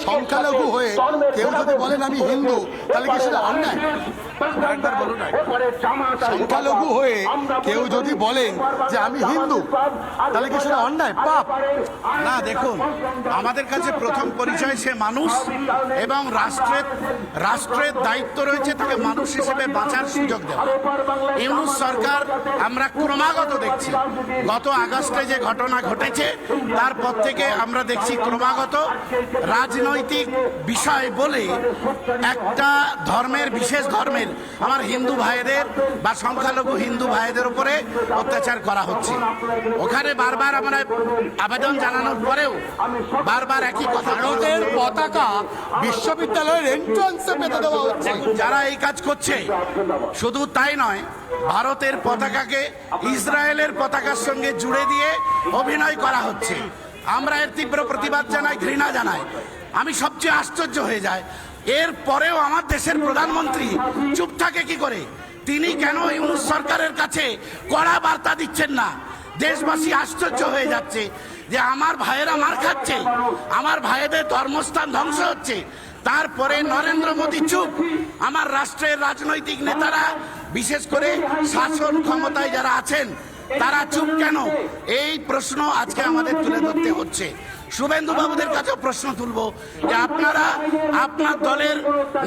সংখ্যালঘু হয়ে কেউ যদি বলেন আমি হিন্দু, তাহলে কি সেটা অন্যায়? সংখ্যালঘু হয়ে কেউ যদি বলেন যে আমি হিন্দু, তাহলে কি সেটা অন্যায়, পাপ? না, দেখুন, আমাদের কাছে প্রথম পরিচয় সে মানুষ, এবং রাষ্ট্রের দায়িত্ব রয়েছে তাকে মানুষ হিসেবে বাঁচার সুযোগ দেওয়া। ইউনূস সরকার আমরা ক্রমাগত দেখছি, গত আগস্টে যে ঘটনা ঘটেছে তারপর থেকে আমরা দেখছি ক্রমাগত রাজনৈতিক বিষয় বলে একটা ধর্মের, বিশেষ ধর্মের আমার হিন্দু ভাইদের বা সংখ্যালঘু হিন্দু ভাইদের উপরে অত্যাচার করা হচ্ছে। ওখানে বারবার আমরা আবেদন জানানোর পরেও বারবার একই কথা, ভারতের পতাকা বিশ্ববিদ্যালয়ের এন্ট্রান্সে পেতে দেওয়া হচ্ছে। যারা এই কাজ করছে শুধু তাই নয়, ভারতের পতাকাকে ইসরায়েলের পতাকার সঙ্গে জুড়ে দিয়ে অভিনয় করা হচ্ছে। আমরা এর তীব্র প্রতিবাদ জানাই, ঘৃণা জানাই। আমি সবচেয়ে আশ্চর্য হয়ে যায়, এর পরেও আমার দেশের প্রধানমন্ত্রী চুপ থাকে কি করে? তিনি কেন ইউনূস সরকারের কাছে কড়া বার্তা দিচ্ছেন না? দেশবাসী আশ্চর্য হয়ে যাচ্ছে যে আমার ভাইয়েরা মার খাচ্ছে, আমার ভাইদের ধর্মস্থান ধ্বংস হচ্ছে, তারপরে নরেন্দ্র মোদী চুপ। আমার রাষ্ট্রের রাজনৈতিক নেতারা, বিশেষ করে শাসন ক্ষমতায় যারা আছেন, তারা চুপ কেন? এই প্রশ্ন আজকে আমাদের তুলে ধরতে হচ্ছে। শুভেন্দু বাবুদের কাছেও প্রশ্ন তুলবো যে আপনারা, আপনার দলের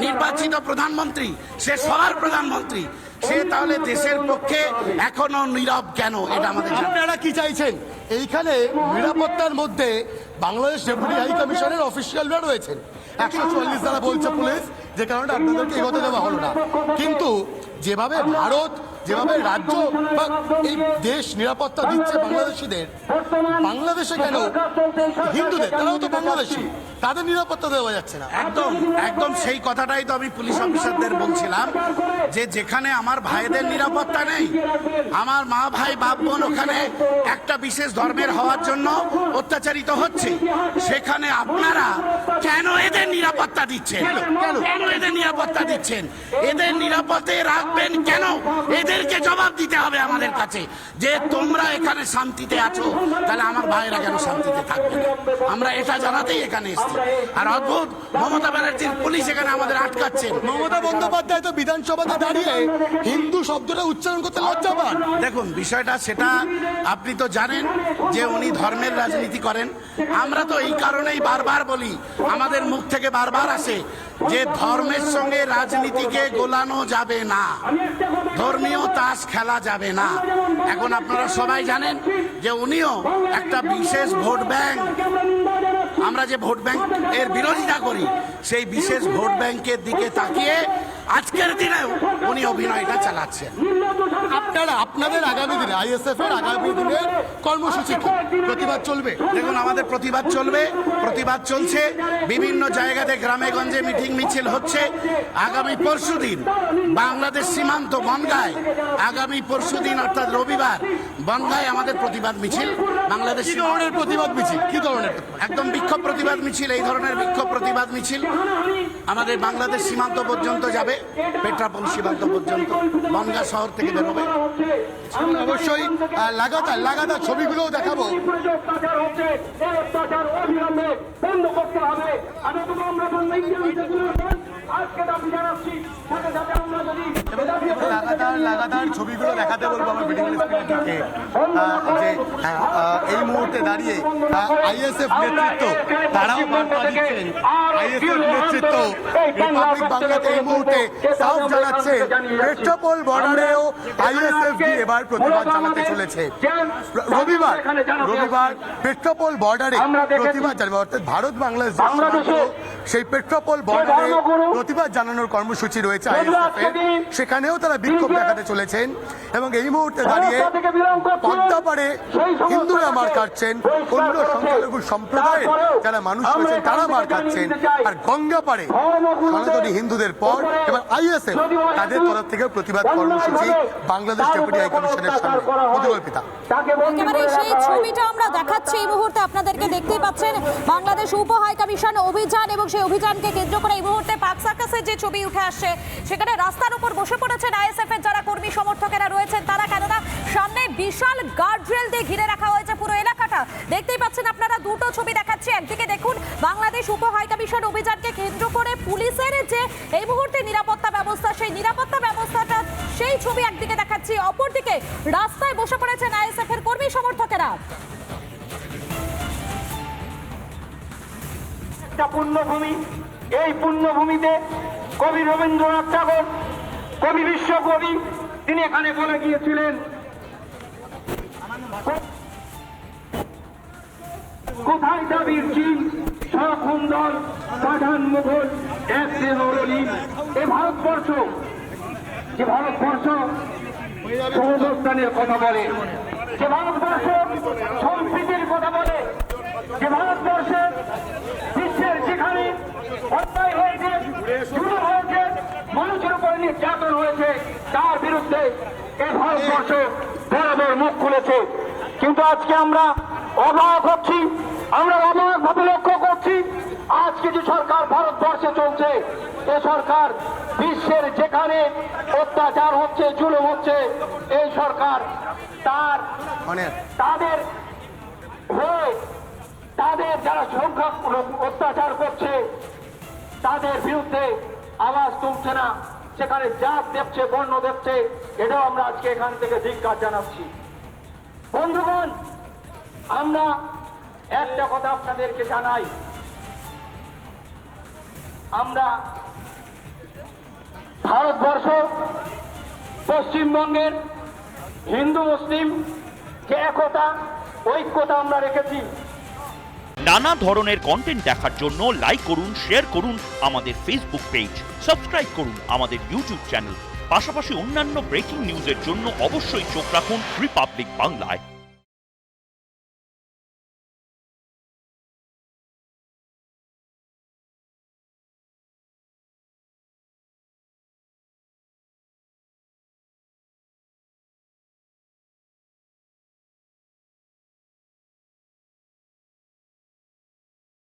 নির্বাচিত প্রধানমন্ত্রী, সে সবার প্রধানমন্ত্রী, সে তাহলে দেশের পক্ষে এখনো নীরব কেন? এটা আমাদের আপনারা কি চাইছেন? এইখানে নিরাপত্তার মধ্যে বাংলাদেশ ডেপুটি হাই কমিশনের অফিসিয়ালরা রয়েছেন, 144 দ্বারা বলছে পুলিশ, যে কারণে আপনাদেরকে এগোতে দেওয়া হলো না। কিন্তু যেভাবে ভারত, যেভাবে রাজ্য বা এই দেশ নিরাপত্তা দিচ্ছে বাংলাদেশিদের, বাংলাদেশে কেন হিন্দুদের, তারাও তো বাংলাদেশি, তাদের নিরাপত্তা দেওয়া যাচ্ছে না? একদম একদম সেই কথাটাই তো আমি পুলিশ অফিসারদের বলছিলাম, যে যেখানে আমার ভাইদের নিরাপত্তা নেই, আমার মা ভাই বাপ বোন ওখানে একটা বিশেষ ধর্মের হওয়ার জন্য অত্যাচারিত হচ্ছে, সেখানে আপনারা কেন এদের নিরাপত্তা দিচ্ছেন? কেন এদের নিরাপত্তা দিচ্ছেন? এদের নিরাপত্তা রাখবেন কেন? এদেরকে জবাব দিতে হবে আমাদের কাছে, যে তোমরা এখানে শান্তিতে আছো, তাহলে আমার ভাইয়েরা কেন শান্তিতে থাকবে না? আমরা এটা জানাতেই এখানে এসেছি। আর অদ্ভুত, মমতা ব্যানার্জির পুলিশ এখানে আমাদের আটকাচ্ছেন। মমতা বন্দ্যোপাধ্যায় তো বিধানসভাতে দাঁড়িয়ে হিন্দু শব্দটা উচ্চারণ করতে লজ্জা পান। দেখুন, বিষয়টা সেটা আপনি তো জানেন যে উনি ধর্মের রাজনীতি করেন। আমরা তো এই কারণেই বারবার বলি, আমাদের মুখ থেকে বারবার আসে যে ধর্মের সঙ্গে রাজনীতিকে গোলানো যাবে না, ধর্মীয় তাস খেলা যাবে না। এখন আপনারা সবাই জানেন যে উনিও একটা বিশেষ ভোট ব্যাংক, আমরা যে ভোট ব্যাংক এর বিরোধিতা করি, সেই বিশেষ ভোট ব্যাংকের দিকে তাকিয়ে আজকের দিনেও উনি অভিনয়টা চালাচ্ছেন। আপনারা আপনাদের আগামী দিনে, আইএসএফ এর আগামী দিনের কর্মসূচি কি? প্রতিবাদ চলবে? দেখুন, আমাদের প্রতিবাদ চলবে, প্রতিবাদ চলছে, বিভিন্ন জায়গাতে গ্রামে গঞ্জে মিটিং মিছিল হচ্ছে। আগামী পরশুদিন বাংলাদেশ সীমান্ত বনগাঁয়, আগামী পরশুদিন অর্থাৎ রবিবার বনগাঁয় আমাদের প্রতিবাদ মিছিল। বাংলাদেশ কি ধরনের প্রতিবাদ মিছিল? কি ধরনের? একদম বিক্ষোভ প্রতিবাদ মিছিল, এই ধরনের বিক্ষোভ প্রতিবাদ মিছিল আমাদের বাংলাদেশ সীমান্ত পর্যন্ত যাবে, পেট্রাপোল সীমান্ত পর্যন্ত, বনগাঁ শহর থেকে বেরোবে। অবশ্যই লাগাতার ছবিগুলোও দেখাবো। লাগাতার ছবিগুলো দেখাতে বলবো আমার ভিডিও স্ক্রিনে, যে এই মুহূর্তে দাঁড়িয়ে আইএসএফ নেতৃত্ব, তারাও বার্তা দিচ্ছেন। আইএসএফ নেতৃত্ব রিপাবলিক বাংলাতে এই মুহূর্তে সাফ জানাচ্ছে, পেট্রাপোল বর্ডারেও আইএসএফ এবার প্রতিবাদ জানাতে চলেছে। রবিবার পেট্রাপোল বর্ডারে প্রতিবাদ জানাবে, অর্থাৎ ভারত বাংলাদেশ সেই পেট্রাপোল বর্ডারে প্রতিবাদ জানানোর কর্মসূচি রয়েছে আইএসএফ এর, সেখানেও তারা বিক্ষোভ দেখাতে চলেছেন। এবং এই মুহূর্তে দাঁড়িয়ে পদ্মাপাড়ে হিন্দুরা মার খাচ্ছেন, অন্য সংখ্যালঘু সম্প্রদায়ের যারা মানুষ রয়েছেন তারা মার খাচ্ছেন, আর গঙ্গাপাড়ে সনাতনী হিন্দুদের পর এবার আইএসএফ তাদের তরফ থেকে প্রতিবাদ কর্মসূচি বাংলাদেশ ডেপুটি হাই কমিশনের সামনে। প্রতিকল্পিতা একেবারে সেই ছবিটা আমরা দেখাচ্ছি এই মুহূর্তে আপনাদেরকে, দেখতেই পাচ্ছেন বাংলাদেশ উপ হাই কমিশন অভিযান, এবং সেই অভিযানকে কেন্দ্র করে এই মুহূর্তে পাক সার্কাসের যে ছবি উঠে আসছে, সেখানে রাস্তার উপর বসে পড়েছেন আইএসএফ এর যারা কর্মী সমর্থকেরা রয়েছেন তারা, কেননা সামনে বিশাল গার্ডরেল দিয়ে ঘিরে রাখা হয়েছে পুরো এলাকাটা। বিষয়টা দেখতেই পাচ্ছেন আপনারা, দুটো ছবি দেখাচ্ছে। একদিকে দেখুন বাংলাদেশ উপ হাই কমিশন অভিযানকে কেন্দ্র করে পুলিশের যে এই মুহূর্তে নিরাপত্তা ব্যবস্থা, সেই নিরাপত্তা ব্যবস্থাটা সেই ছবি একদিকে দেখাচ্ছি, অপরদিকে রাস্তায় বসে পড়েছেন আইএসএফ এর কর্মী সমর্থকেরা। একটা পুণ্যভূমি, এই পুণ্যভূমিতে কবি রবীন্দ্রনাথ ঠাকুর, কবি বিশ্বকবি, তিনি এখানে বলে গিয়েছিলেন, কোথায় দাবির চিন, সখুন্দর পাঠান মুঘল এক দেহ রলিন। এ ভারতবর্ষ, যে ভারতবর্ষ সহবস্থানের কথা বলে, যে ভারতবর্ষ সম্প্রীতির কথা বলে, যে ভারতবর্ষে বিশ্বের যেখানে অন্যায় হয়েছে, জুলুম হয়েছে, মানুষের উপর নির্যাতন হয়েছে, তার বিরুদ্ধে এই ভারতবর্ষ বরাবর মুখ খুলেছে। কিন্তু আজকে আমরা অবাক হচ্ছি, আমরা অবাকভাবে লক্ষ্য করছি, আজকে যে সরকার ভারতবর্ষে চলছে, এ সরকার বিশ্বের যেখানে অত্যাচার হচ্ছে, জুলুম হচ্ছে, এই সরকার তাদের হয়ে, তাদের যারা সংখ্যা অত্যাচার করছে তাদের বিরুদ্ধে আওয়াজ তুলছে না, সেখানে জাত দেখছে, বর্ণ দেখছে। এটাও আমরা আজকে এখান থেকে ধিক্কার জানাচ্ছি। বন্ধুগণ, আমরা একটা কথা আপনাদেরকে জানাই, আমরা ভারতবর্ষ, পশ্চিমবঙ্গের হিন্দু মুসলিম যে একতা, ঐক্যতা আমরা রেখেছি। নানা ধরনের কন্টেন্ট দেখার জন্য লাইক করুন, শেয়ার করুন আমাদের ফেসবুক পেজ, সাবস্ক্রাইব করুন আমাদের ইউটিউব চ্যানেল। পাশাপাশি অন্যান্য ব্রেকিং নিউজের জন্য অবশ্যই চোখ রাখুন রিপাবলিক বাংলায়।